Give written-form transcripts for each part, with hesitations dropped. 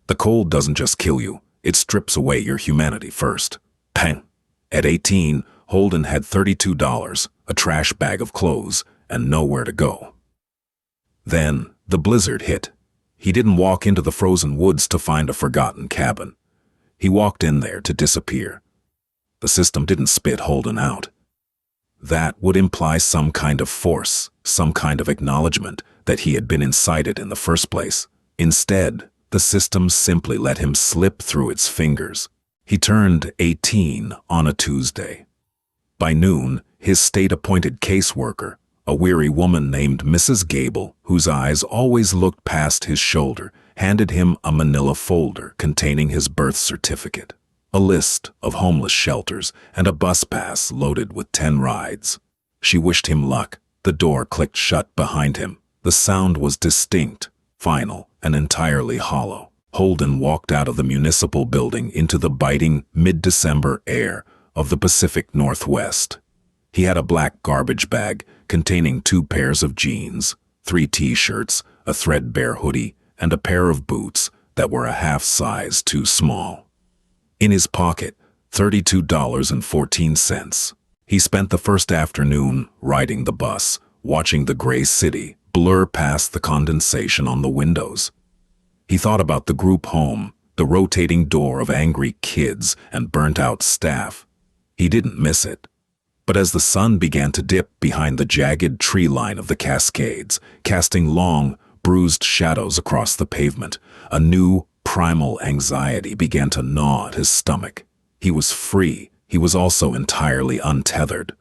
The cold doesn't just kill you, it strips away your humanity first. Pang! At 18, Holden had $32, a trash bag of clothes, and nowhere to go. Then, the blizzard hit. He didn't walk into the frozen woods to find a forgotten cabin. He walked in there to disappear. The system didn't spit Holden out. That would imply some kind of force, some kind of acknowledgement that he had been incited in the first place. Instead, the system simply let him slip through its fingers. He turned 18 on a Tuesday. By noon, his state-appointed caseworker, a weary woman named Mrs. Gable, whose eyes always looked past his shoulder, handed him a manila folder containing his birth certificate, a list of homeless shelters, and a bus pass loaded with 10 rides. She wished him luck. The door clicked shut behind him. The sound was distinct, final, and entirely hollow. Holden walked out of the municipal building into the biting mid-December air of the Pacific Northwest. He had a black garbage bag containing 2 pairs of jeans, 3 t-shirts, a threadbare hoodie, and a pair of boots that were a half size too small. In his pocket, $32.14. He spent the first afternoon riding the bus, watching the gray city blur past the condensation on the windows. He thought about the group home, the rotating door of angry kids and burnt-out staff. He didn't miss it. But as the sun began to dip behind the jagged tree line of the Cascades, casting long, bruised shadows across the pavement, a new, primal anxiety began to gnaw at his stomach. He was free. He was also entirely untethered.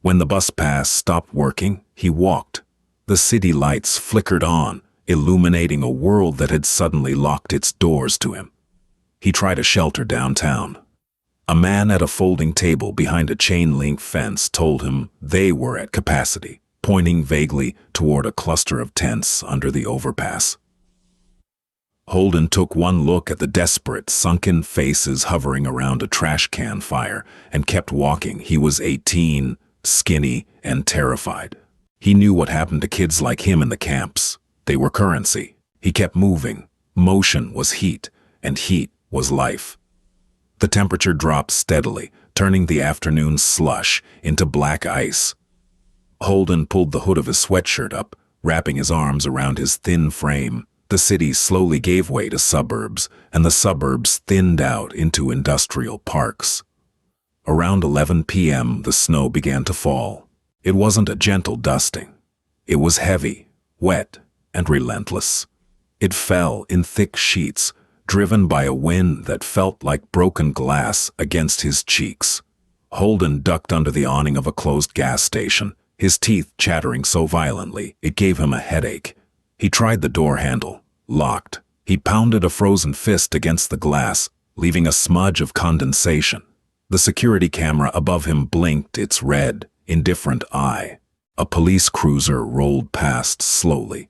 When the bus pass stopped working, he walked. The city lights flickered on, illuminating a world that had suddenly locked its doors to him. He tried a shelter downtown. A man at a folding table behind a chain-link fence told him they were at capacity, pointing vaguely toward a cluster of tents under the overpass. Holden took one look at the desperate, sunken faces hovering around a trash can fire and kept walking. He was 18, skinny, and terrified. He knew what happened to kids like him in the camps. They were currency. He kept moving. Motion was heat, and heat was life. The temperature dropped steadily, turning the afternoon slush into black ice. Holden pulled the hood of his sweatshirt up, wrapping his arms around his thin frame. The city slowly gave way to suburbs, and the suburbs thinned out into industrial parks. Around 11 p.m., the snow began to fall. It wasn't a gentle dusting. It was heavy, wet, and relentless. It fell in thick sheets, driven by a wind that felt like broken glass against his cheeks. Holden ducked under the awning of a closed gas station, his teeth chattering so violently it gave him a headache. He tried the door handle. Locked. He pounded a frozen fist against the glass, leaving a smudge of condensation. The security camera above him blinked its red, indifferent eye. A police cruiser rolled past slowly.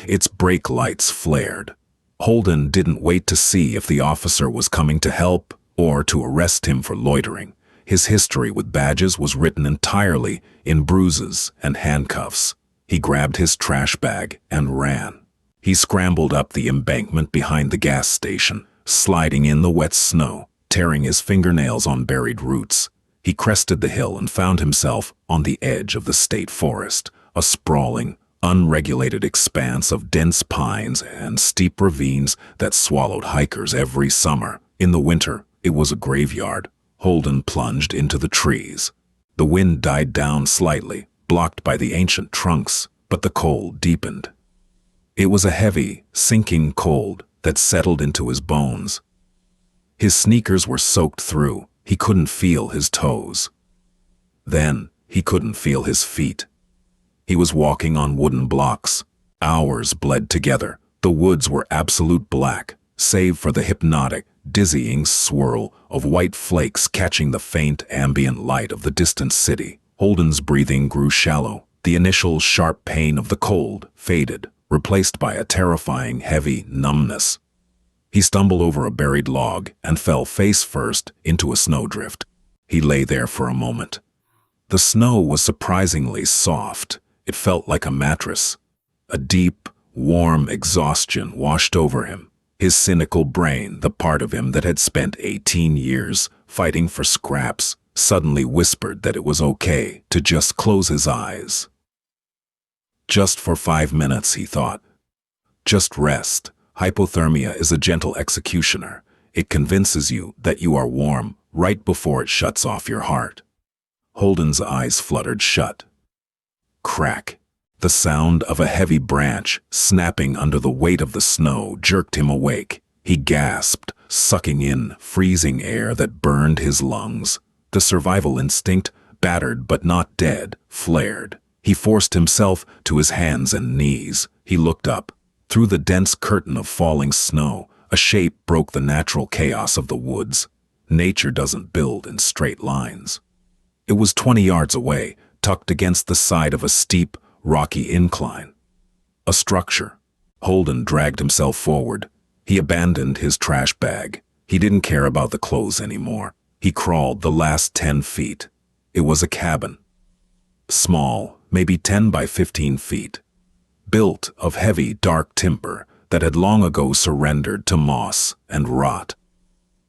Its brake lights flared. Holden didn't wait to see if the officer was coming to help or to arrest him for loitering. His history with badges was written entirely in bruises and handcuffs. He grabbed his trash bag and ran. He scrambled up the embankment behind the gas station, sliding in the wet snow, tearing his fingernails on buried roots. He crested the hill and found himself on the edge of the state forest, a sprawling, unregulated expanse of dense pines and steep ravines that swallowed hikers every summer. In the winter, it was a graveyard. Holden plunged into the trees. The wind died down slightly, blocked by the ancient trunks, but the cold deepened. It was a heavy, sinking cold that settled into his bones. His sneakers were soaked through. He couldn't feel his toes. Then, he couldn't feel his feet. He was walking on wooden blocks. Hours bled together. The woods were absolute black, save for the hypnotic, dizzying swirl of white flakes catching the faint ambient light of the distant city. Holden's breathing grew shallow. The initial sharp pain of the cold faded, replaced by a terrifying, heavy numbness. He stumbled over a buried log and fell face first into a snowdrift. He lay there for a moment. The snow was surprisingly soft. It felt like a mattress. A deep, warm exhaustion washed over him. His cynical brain, the part of him that had spent 18 years fighting for scraps, suddenly whispered that it was okay to just close his eyes. Just for 5 minutes, he thought. Just rest. Hypothermia is a gentle executioner. It convinces you that you are warm right before it shuts off your heart. Holden's eyes fluttered shut. Crack. The sound of a heavy branch snapping under the weight of the snow jerked him awake. He gasped, sucking in freezing air that burned his lungs. The survival instinct, battered but not dead, flared. He forced himself to his hands and knees. He looked up. Through the dense curtain of falling snow, a shape broke the natural chaos of the woods. Nature doesn't build in straight lines. It was 20 yards away, tucked against the side of a steep, rocky incline. A structure. Holden dragged himself forward. He abandoned his trash bag. He didn't care about the clothes anymore. He crawled the last 10 feet. It was a cabin. Small, maybe 10 by 15 feet. Built of heavy, dark timber that had long ago surrendered to moss and rot.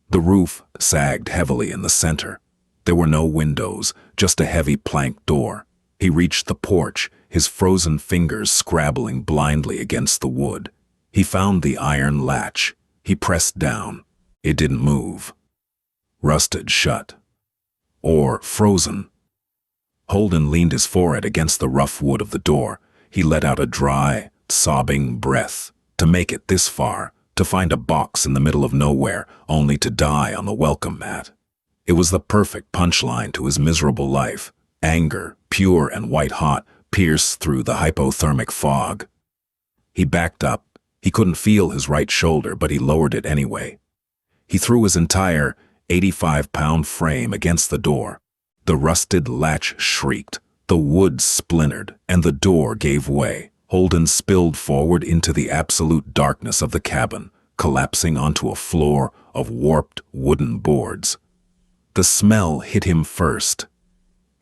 The roof sagged heavily in the center. There were no windows, just a heavy plank door. He reached the porch, his frozen fingers scrabbling blindly against the wood. He found the iron latch. He pressed down. It didn't move. Rusted shut. Or frozen. Holden leaned his forehead against the rough wood of the door. He let out a dry, sobbing breath. To make it this far, to find a box in the middle of nowhere, only to die on the welcome mat. It was the perfect punchline to his miserable life. Anger, pure and white-hot, pierced through the hypothermic fog. He backed up. He couldn't feel his right shoulder, but he lowered it anyway. He threw his entire 85-pound frame against the door. The rusted latch shrieked. The wood splintered, and the door gave way. Holden spilled forward into the absolute darkness of the cabin, collapsing onto a floor of warped wooden boards. The smell hit him first.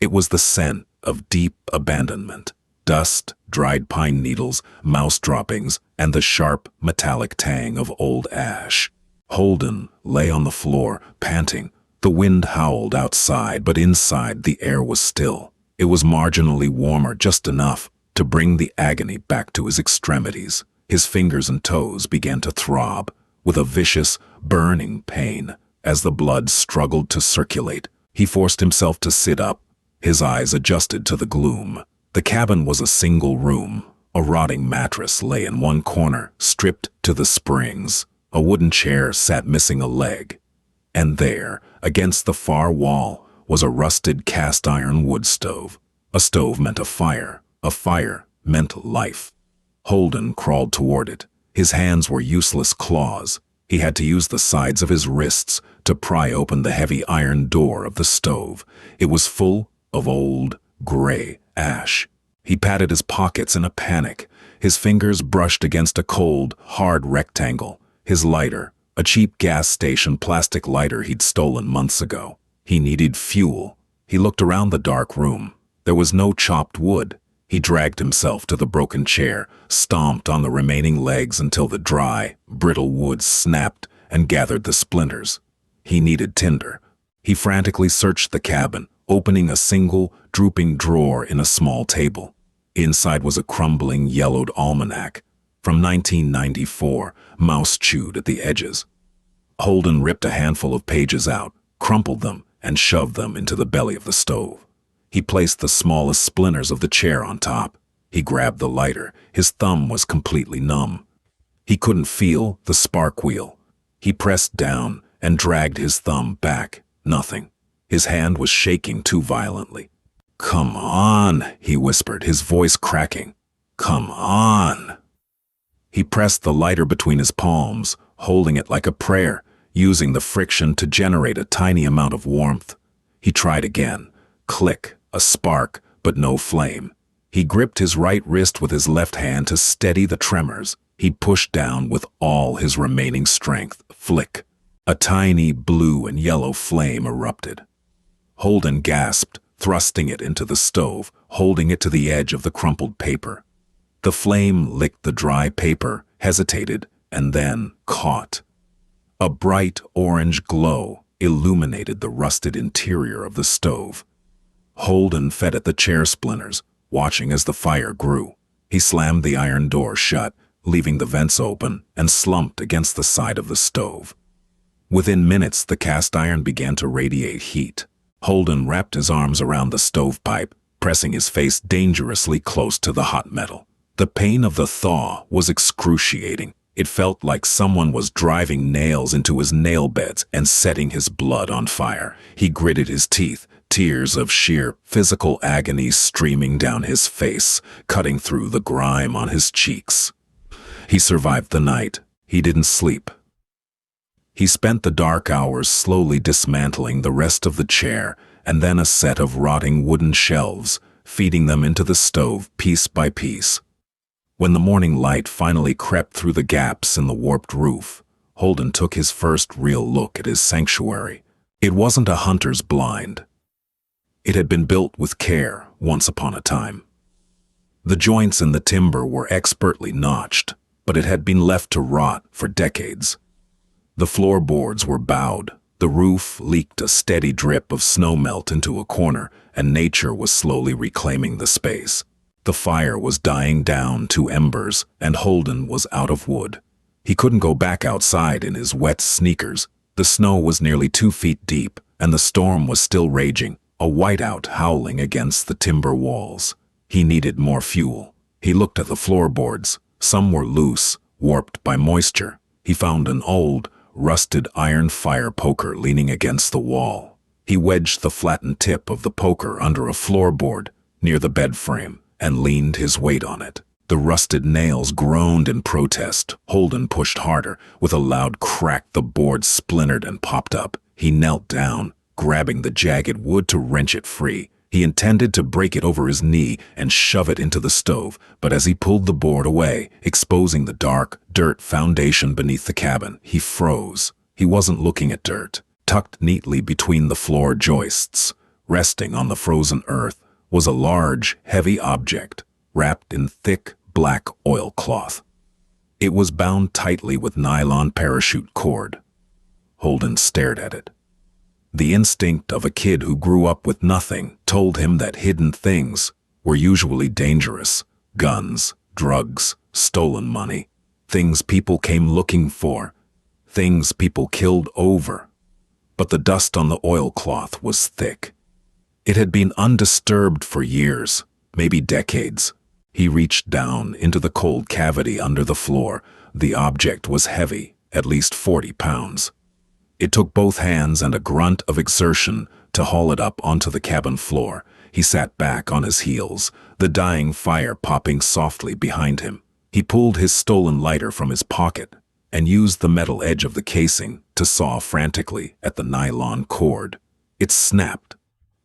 It was the scent of deep abandonment. Dust, dried pine needles, mouse droppings, and the sharp, metallic tang of old ash. Holden lay on the floor, panting. The wind howled outside, but inside the air was still. It was marginally warmer, just enough to bring the agony back to his extremities. His fingers and toes began to throb with a vicious, burning pain. As the blood struggled to circulate, he forced himself to sit up. His eyes adjusted to the gloom. The cabin was a single room. A rotting mattress lay in one corner, stripped to the springs. A wooden chair sat missing a leg. And there, against the far wall, was a rusted cast-iron wood stove. A stove meant a fire. A fire meant life. Holden crawled toward it. His hands were useless claws. He had to use the sides of his wrists to pry open the heavy iron door of the stove. It was full of old, gray ash. He patted his pockets in a panic. His fingers brushed against a cold, hard rectangle. His lighter, a cheap gas station plastic lighter he'd stolen months ago. He needed fuel. He looked around the dark room. There was no chopped wood. He dragged himself to the broken chair, stomped on the remaining legs until the dry, brittle wood snapped and gathered the splinters. He needed tinder. He frantically searched the cabin, opening a single, drooping drawer in a small table. Inside was a crumbling, yellowed almanac from 1994, mouse-chewed at the edges. Holden ripped a handful of pages out, crumpled them, and shoved them into the belly of the stove. He placed the smallest splinters of the chair on top. He grabbed the lighter. His thumb was completely numb. He couldn't feel the spark wheel. He pressed down and dragged his thumb back. Nothing. His hand was shaking too violently. "Come on," he whispered, his voice cracking. "Come on." He pressed the lighter between his palms, holding it like a prayer, using the friction to generate a tiny amount of warmth. He tried again. Click, a spark, but no flame. He gripped his right wrist with his left hand to steady the tremors. He pushed down with all his remaining strength. Flick. A tiny blue and yellow flame erupted. Holden gasped, thrusting it into the stove, holding it to the edge of the crumpled paper. The flame licked the dry paper, hesitated, and then caught. A bright orange glow illuminated the rusted interior of the stove. Holden fed at the chair splinters, watching as the fire grew. He slammed the iron door shut, leaving the vents open, and slumped against the side of the stove. Within minutes, the cast iron began to radiate heat. Holden wrapped his arms around the stovepipe, pressing his face dangerously close to the hot metal. The pain of the thaw was excruciating. It felt like someone was driving nails into his nail beds and setting his blood on fire. He gritted his teeth, tears of sheer physical agony streaming down his face, cutting through the grime on his cheeks. He survived the night. He didn't sleep. He spent the dark hours slowly dismantling the rest of the chair and then a set of rotting wooden shelves, feeding them into the stove piece by piece. When the morning light finally crept through the gaps in the warped roof, Holden took his first real look at his sanctuary. It wasn't a hunter's blind. It had been built with care once upon a time. The joints in the timber were expertly notched, but it had been left to rot for decades. The floorboards were bowed, the roof leaked a steady drip of snowmelt into a corner, and nature was slowly reclaiming the space. The fire was dying down to embers, and Holden was out of wood. He couldn't go back outside in his wet sneakers. The snow was nearly 2 feet deep, and the storm was still raging, a whiteout howling against the timber walls. He needed more fuel. He looked at the floorboards. Some were loose, warped by moisture. He found an old, rusted iron fire poker leaning against the wall. He wedged the flattened tip of the poker under a floorboard near the bed frame and leaned his weight on it. The rusted nails groaned in protest. Holden pushed harder. With a loud crack, the board splintered and popped up. He knelt down, grabbing the jagged wood to wrench it free. He intended to break it over his knee and shove it into the stove, but as he pulled the board away, exposing the dark, dirt foundation beneath the cabin, he froze. He wasn't looking at dirt. Tucked neatly between the floor joists, resting on the frozen earth, was a large, heavy object, wrapped in thick, black oilcloth. It was bound tightly with nylon parachute cord. Holden stared at it. The instinct of a kid who grew up with nothing told him that hidden things were usually dangerous. Guns, drugs, stolen money, things people came looking for, things people killed over. But the dust on the oilcloth was thick. It had been undisturbed for years, maybe decades. He reached down into the cold cavity under the floor. The object was heavy, at least 40 pounds. It took both hands and a grunt of exertion to haul it up onto the cabin floor. He sat back on his heels, the dying fire popping softly behind him. He pulled his stolen lighter from his pocket and used the metal edge of the casing to saw frantically at the nylon cord. It snapped.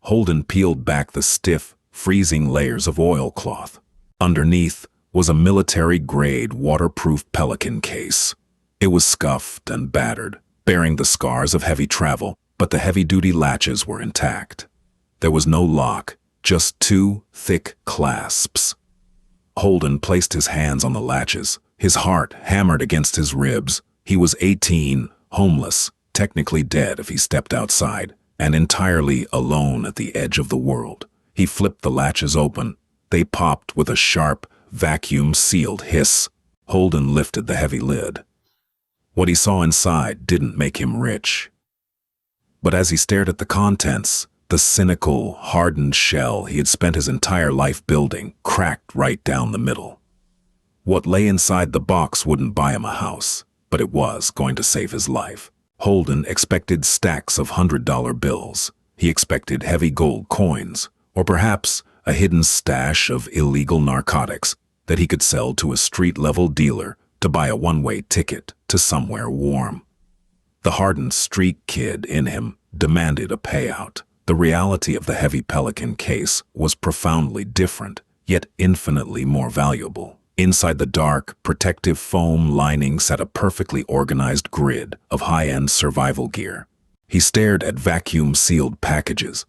Holden peeled back the stiff, freezing layers of oilcloth. Underneath was a military-grade waterproof Pelican case. It was scuffed and battered, bearing the scars of heavy travel, but the heavy-duty latches were intact. There was no lock, just 2 thick clasps. Holden placed his hands on the latches. His heart hammered against his ribs. He was 18, homeless, technically dead if he stepped outside, and entirely alone at the edge of the world. He flipped the latches open. They popped with a sharp, vacuum-sealed hiss. Holden lifted the heavy lid. What he saw inside didn't make him rich. But as he stared at the contents, the cynical, hardened shell he had spent his entire life building cracked right down the middle. What lay inside the box wouldn't buy him a house, but it was going to save his life. Holden expected stacks of $100 bills. He expected heavy gold coins, or perhaps a hidden stash of illegal narcotics that he could sell to a street-level dealer to buy a one-way ticket to somewhere warm. The hardened street kid in him demanded a payout. The reality of the heavy Pelican case was profoundly different, yet infinitely more valuable. Inside the dark, protective foam lining sat a perfectly organized grid of high-end survival gear. He stared at vacuum-sealed packages,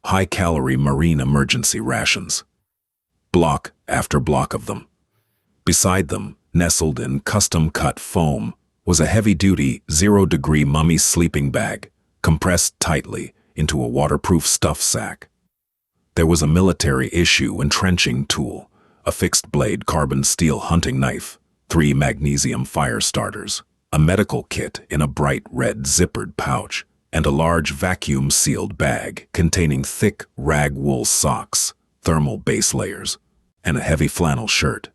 high-calorie marine emergency rations, block after block of them. Beside them, Nestled in custom-cut foam was a heavy-duty, zero-degree mummy sleeping bag, compressed tightly into a waterproof stuff sack. There was a military-issue entrenching tool, a fixed-blade carbon steel hunting knife, 3 magnesium fire starters, a medical kit in a bright red zippered pouch, and a large vacuum-sealed bag containing thick rag wool socks, thermal base layers, and a heavy flannel shirt.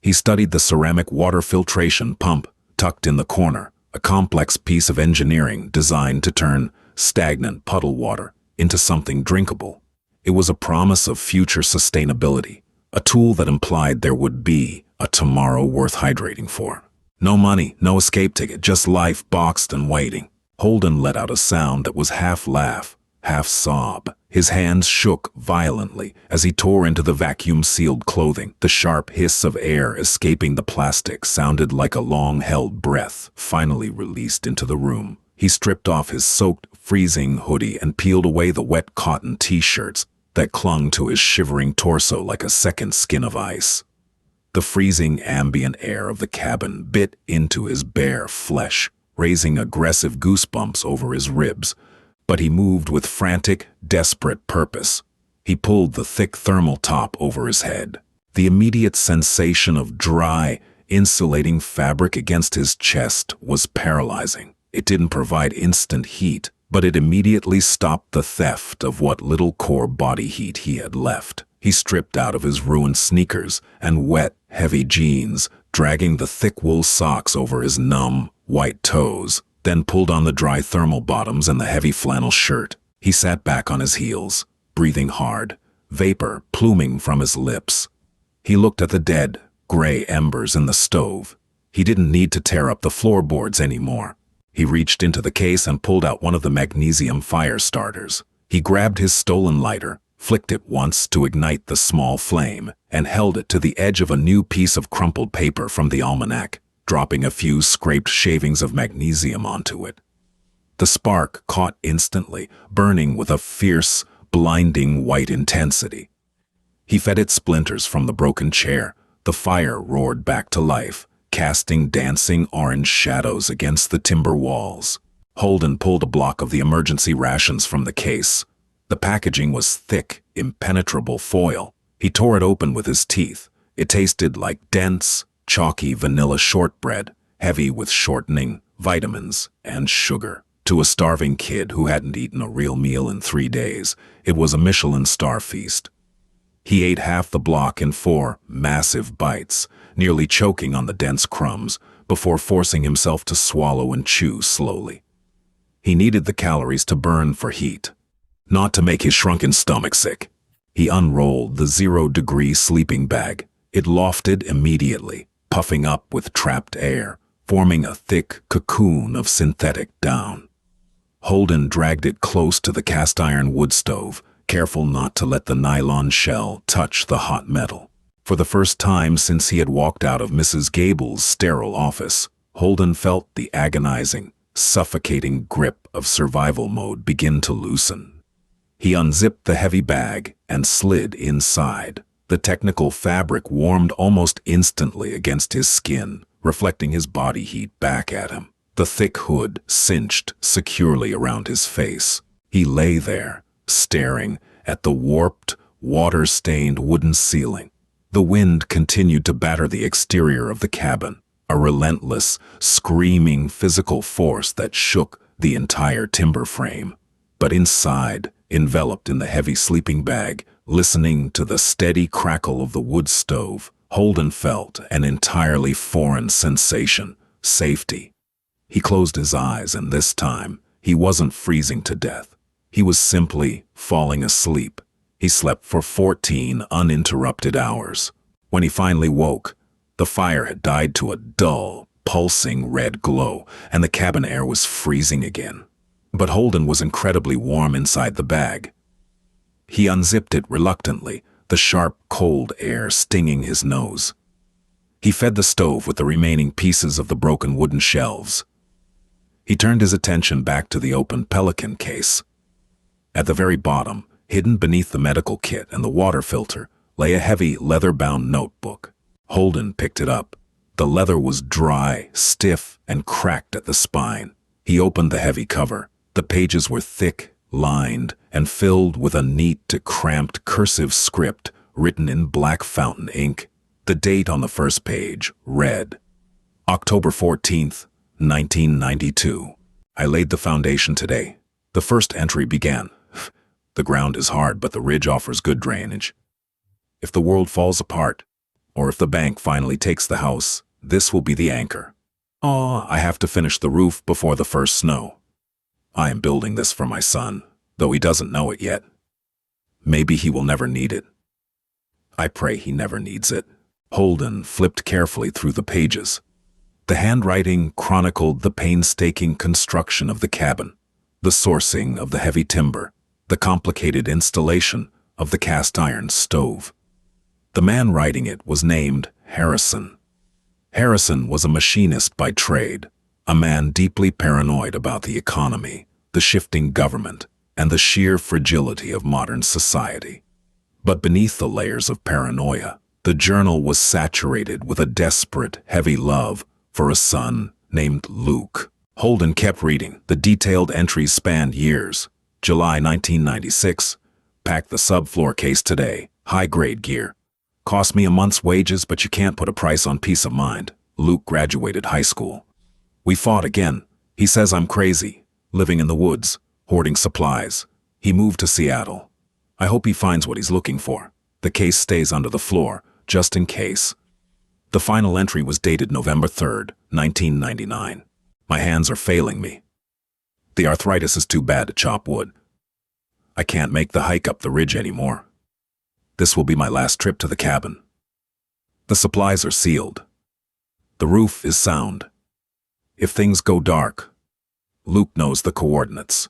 He studied the ceramic water filtration pump tucked in the corner, a complex piece of engineering designed to turn stagnant puddle water into something drinkable. It was a promise of future sustainability, a tool that implied there would be a tomorrow worth hydrating for. No money, no escape ticket, just life boxed and waiting. Holden let out a sound that was half laugh, half sob. His hands shook violently as he tore into the vacuum-sealed clothing. The sharp hiss of air escaping the plastic sounded like a long-held breath finally released into the room. He stripped off his soaked, freezing hoodie and peeled away the wet cotton t-shirts that clung to his shivering torso like a second skin of ice. The freezing ambient air of the cabin bit into his bare flesh, raising aggressive goosebumps over his ribs. But he moved with frantic, desperate purpose. He pulled the thick thermal top over his head. The immediate sensation of dry, insulating fabric against his chest was paralyzing. It didn't provide instant heat, but it immediately stopped the theft of what little core body heat he had left. He stripped out of his ruined sneakers and wet, heavy jeans, dragging the thick wool socks over his numb, white toes, then pulled on the dry thermal bottoms and the heavy flannel shirt. He sat back on his heels, breathing hard, vapor pluming from his lips. He looked at the dead, gray embers in the stove. He didn't need to tear up the floorboards anymore. He reached into the case and pulled out one of the magnesium fire starters. He grabbed his stolen lighter, flicked it once to ignite the small flame, and held it to the edge of a new piece of crumpled paper from the almanac, dropping a few scraped shavings of magnesium onto it. The spark caught instantly, burning with a fierce, blinding white intensity. He fed it splinters from the broken chair. The fire roared back to life, casting dancing orange shadows against the timber walls. Holden pulled a block of the emergency rations from the case. The packaging was thick, impenetrable foil. He tore it open with his teeth. It tasted like dense, chalky vanilla shortbread, heavy with shortening, vitamins, and sugar. To a starving kid who hadn't eaten a real meal in 3 days, it was a Michelin star feast. He ate half the block in 4 massive bites, nearly choking on the dense crumbs, before forcing himself to swallow and chew slowly. He needed the calories to burn for heat, not to make his shrunken stomach sick. He unrolled the 0-degree sleeping bag. It lofted immediately, puffing up with trapped air, forming a thick cocoon of synthetic down. Holden dragged it close to the cast-iron wood stove, careful not to let the nylon shell touch the hot metal. For the first time since he had walked out of Mrs. Gable's sterile office, Holden felt the agonizing, suffocating grip of survival mode begin to loosen. He unzipped the heavy bag and slid inside. The technical fabric warmed almost instantly against his skin, reflecting his body heat back at him. The thick hood cinched securely around his face. He lay there, staring at the warped, water-stained wooden ceiling. The wind continued to batter the exterior of the cabin, a relentless, screaming physical force that shook the entire timber frame. But inside, enveloped in the heavy sleeping bag, listening to the steady crackle of the wood stove, Holden felt an entirely foreign sensation: safety. He closed his eyes, and this time, he wasn't freezing to death. He was simply falling asleep. He slept for 14 uninterrupted hours. When he finally woke, the fire had died to a dull, pulsing red glow, and the cabin air was freezing again. But Holden was incredibly warm inside the bag. He unzipped it reluctantly, the sharp, cold air stinging his nose. He fed the stove with the remaining pieces of the broken wooden shelves. He turned his attention back to the open pelican case. At the very bottom, hidden beneath the medical kit and the water filter, lay a heavy, leather-bound notebook. Holden picked it up, The leather was dry, stiff, and cracked at the spine. He opened the heavy cover. The pages were thick, lined, and filled with a neat to cramped cursive script written in black fountain ink. The date on the first page read, October 14th, 1992. I laid the foundation today. The first entry began. The ground is hard, but the ridge offers good drainage. If the world falls apart, or if the bank finally takes the house, this will be the anchor. I have to finish the roof before the first snow. I am building this for my son, though he doesn't know it yet. Maybe he will never need it. I pray he never needs it. Holden flipped carefully through the pages. The handwriting chronicled the painstaking construction of the cabin, the sourcing of the heavy timber, the complicated installation of the cast-iron stove. The man writing it was named Harrison. Harrison was a machinist by trade, a man deeply paranoid about the economy, the shifting government, and the sheer fragility of modern society. But beneath the layers of paranoia, the journal was saturated with a desperate, heavy love for a son named Luke. Holden kept reading. The detailed entries spanned years. July 1996. Packed the subfloor case today. High-grade gear. Cost me a month's wages, but you can't put a price on peace of mind. Luke graduated high school. We fought again. He says I'm crazy, living in the woods, hoarding supplies. He moved to Seattle. I hope he finds what he's looking for. The case stays under the floor, just in case. The final entry was dated November 3rd, 1999. My hands are failing me. The arthritis is too bad to chop wood. I can't make the hike up the ridge anymore. This will be my last trip to the cabin. The supplies are sealed. The roof is sound. If things go dark, Luke knows the coordinates.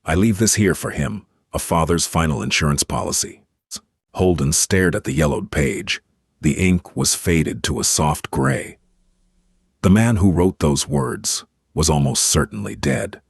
I leave this here for him, a father's final insurance policy. Holden stared at the yellowed page. The ink was faded to a soft gray. The man who wrote those words was almost certainly dead.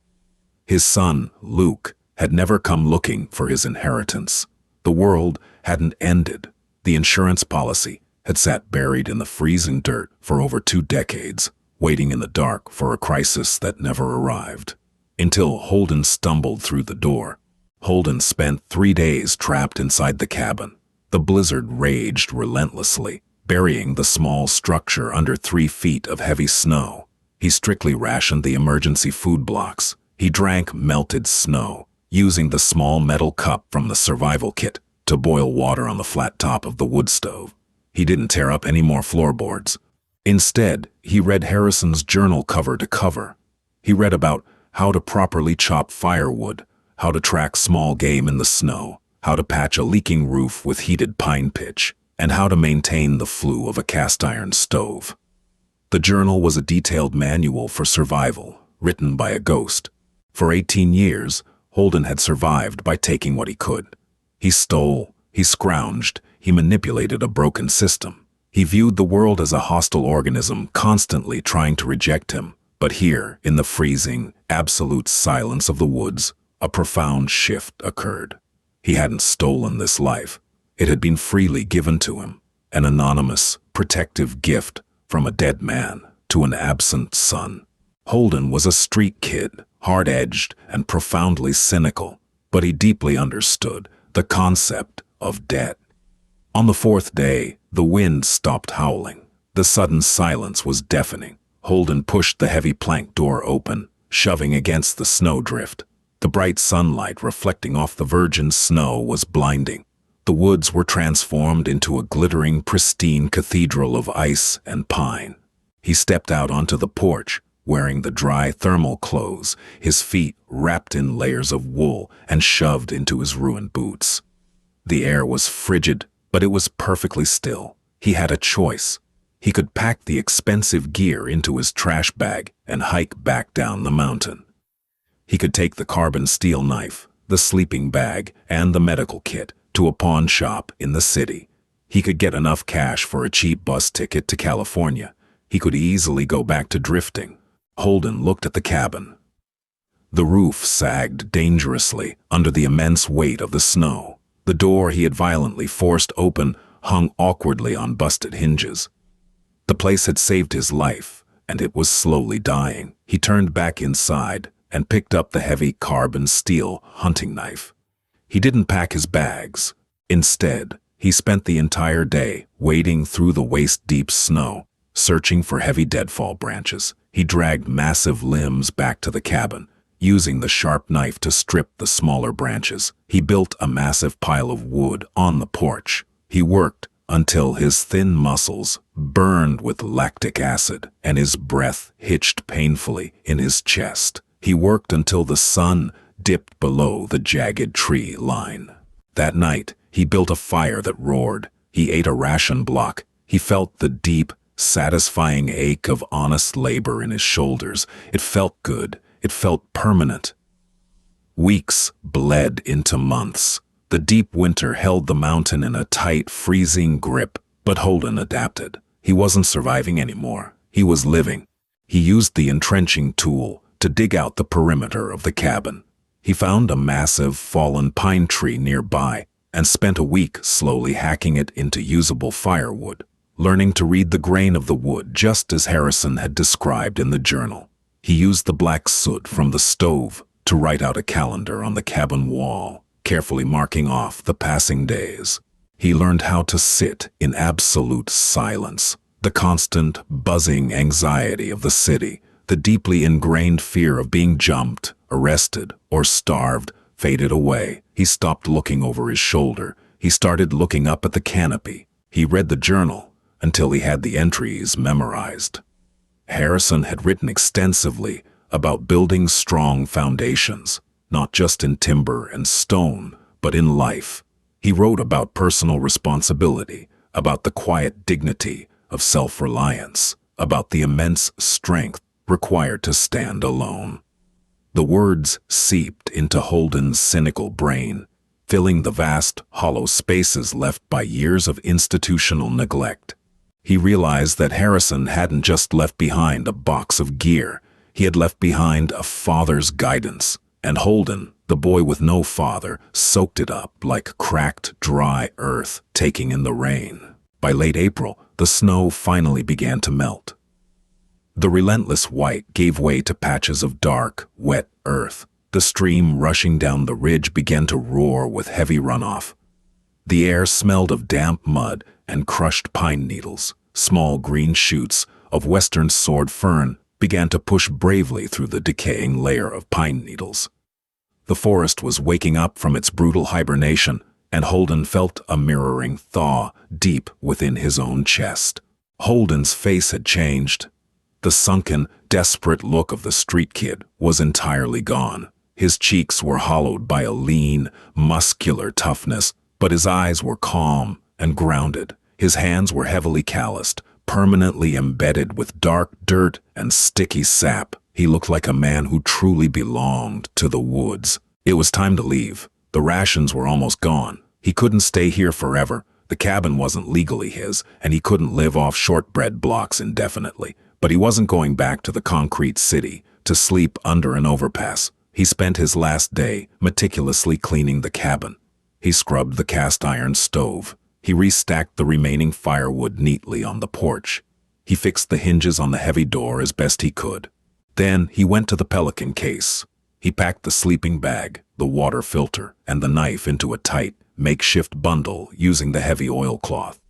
His son, Luke, had never come looking for his inheritance. The world hadn't ended. The insurance policy had sat buried in the freezing dirt for over 2 decades, waiting in the dark for a crisis that never arrived. Until Holden stumbled through the door. Holden spent 3 days trapped inside the cabin. The blizzard raged relentlessly, burying the small structure under 3 feet of heavy snow. He strictly rationed the emergency food blocks. He drank melted snow, using the small metal cup from the survival kit to boil water on the flat top of the wood stove. He didn't tear up any more floorboards. Instead, he read Harrison's journal cover to cover. He read about how to properly chop firewood, how to track small game in the snow, how to patch a leaking roof with heated pine pitch, and how to maintain the flue of a cast-iron stove. The journal was a detailed manual for survival, written by a ghost. For 18 years, Holden had survived by taking what he could. He stole, he scrounged, he manipulated a broken system. He viewed the world as a hostile organism constantly trying to reject him. But here, in the freezing, absolute silence of the woods, a profound shift occurred. He hadn't stolen this life. It had been freely given to him, an anonymous, protective gift from a dead man to an absent son. Holden was a street kid, hard-edged and profoundly cynical, but he deeply understood the concept of debt. On the 4th day, the wind stopped howling. The sudden silence was deafening. Holden pushed the heavy plank door open, shoving against the snowdrift. The bright sunlight reflecting off the virgin snow was blinding. The woods were transformed into a glittering, pristine cathedral of ice and pine. He stepped out onto the porch, wearing the dry thermal clothes, his feet wrapped in layers of wool and shoved into his ruined boots. The air was frigid, but it was perfectly still. He had a choice. He could pack the expensive gear into his trash bag and hike back down the mountain. He could take the carbon steel knife, the sleeping bag, and the medical kit to a pawn shop in the city. He could get enough cash for a cheap bus ticket to California. He could easily go back to drifting. Holden looked at the cabin. The roof sagged dangerously under the immense weight of the snow. The door he had violently forced open hung awkwardly on busted hinges. The place had saved his life, and it was slowly dying. He turned back inside and picked up the heavy carbon steel hunting knife. He didn't pack his bags. Instead, he spent the entire day wading through the waist-deep snow, searching for heavy deadfall branches. He dragged massive limbs back to the cabin, using the sharp knife to strip the smaller branches. He built a massive pile of wood on the porch. He worked until his thin muscles burned with lactic acid and his breath hitched painfully in his chest. He worked until the sun dipped below the jagged tree line. That night, he built a fire that roared. He ate a ration block. He felt the deep, satisfying ache of honest labor in his shoulders. It felt good. It felt permanent. Weeks bled into months. The deep winter held the mountain in a tight, freezing grip, but Holden adapted. He wasn't surviving anymore. He was living. He used the entrenching tool to dig out the perimeter of the cabin. He found a massive, fallen pine tree nearby and spent a week slowly hacking it into usable firewood, learning to read the grain of the wood just as Harrison had described in the journal. He used the black soot from the stove to write out a calendar on the cabin wall, carefully marking off the passing days. He learned how to sit in absolute silence. The constant, buzzing anxiety of the city, the deeply ingrained fear of being jumped, arrested, or starved faded away. He stopped looking over his shoulder. He started looking up at the canopy. He read the journal until he had the entries memorized. Harrison had written extensively about building strong foundations, not just in timber and stone, but in life. He wrote about personal responsibility, about the quiet dignity of self-reliance, about the immense strength required to stand alone. The words seeped into Holden's cynical brain, filling the vast, hollow spaces left by years of institutional neglect. He realized that Harrison hadn't just left behind a box of gear. He had left behind a father's guidance, and Holden, the boy with no father, soaked it up like cracked, dry earth taking in the rain. By late April, the snow finally began to melt. The relentless white gave way to patches of dark, wet earth. The stream rushing down the ridge began to roar with heavy runoff. The air smelled of damp mud and crushed pine needles. Small green shoots of western sword fern began to push bravely through the decaying layer of pine needles. The forest was waking up from its brutal hibernation, and Holden felt a mirroring thaw deep within his own chest. Holden's face had changed. The sunken, desperate look of the street kid was entirely gone. His cheeks were hollowed by a lean, muscular toughness, but his eyes were calm and grounded. His hands were heavily calloused, permanently embedded with dark dirt and sticky sap. He looked like a man who truly belonged to the woods. It was time to leave. The rations were almost gone. He couldn't stay here forever. The cabin wasn't legally his, and he couldn't live off shortbread blocks indefinitely. But he wasn't going back to the concrete city to sleep under an overpass. He spent his last day meticulously cleaning the cabin. He scrubbed the cast iron stove. He restacked the remaining firewood neatly on the porch. He fixed the hinges on the heavy door as best he could. Then he went to the pelican case. He packed the sleeping bag, the water filter, and the knife into a tight, makeshift bundle using the heavy oilcloth.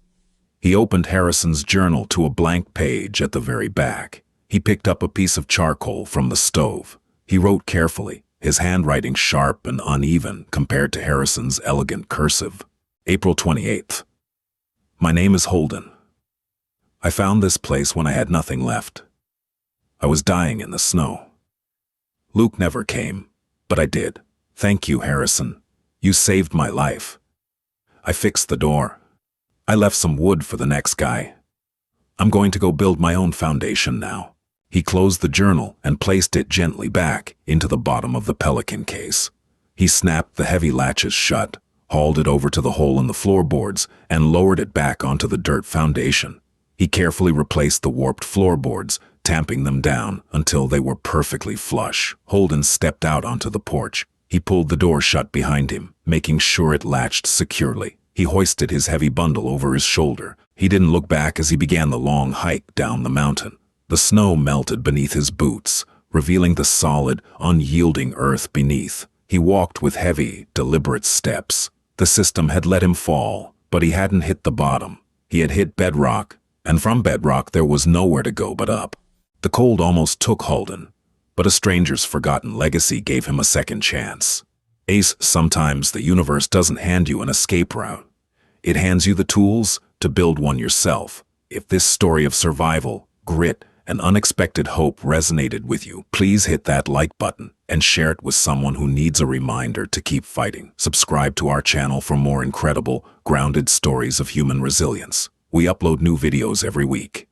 He opened Harrison's journal to a blank page at the very back. He picked up a piece of charcoal from the stove. He wrote carefully, his handwriting sharp and uneven compared to Harrison's elegant cursive. April 28th. My name is Holden. I found this place when I had nothing left. I was dying in the snow. Luke never came, but I did. Thank you, Harrison. You saved my life. I fixed the door. I left some wood for the next guy. I'm going to go build my own foundation now. He closed the journal and placed it gently back into the bottom of the pelican case. He snapped the heavy latches shut, hauled it over to the hole in the floorboards, and lowered it back onto the dirt foundation. He carefully replaced the warped floorboards, tamping them down until they were perfectly flush. Holden stepped out onto the porch. He pulled the door shut behind him, making sure it latched securely. He hoisted his heavy bundle over his shoulder. He didn't look back as he began the long hike down the mountain. The snow melted beneath his boots, revealing the solid, unyielding earth beneath. He walked with heavy, deliberate steps. The system had let him fall, but he hadn't hit the bottom. He had hit bedrock, and from bedrock there was nowhere to go but up. The cold almost took Holden, but a stranger's forgotten legacy gave him a second chance. Ace, sometimes the universe doesn't hand you an escape route. It hands you the tools to build one yourself. If this story of survival, grit, and unexpected hope resonated with you, please hit that like button and share it with someone who needs a reminder to keep fighting. Subscribe to our channel for more incredible, grounded stories of human resilience. We upload new videos every week.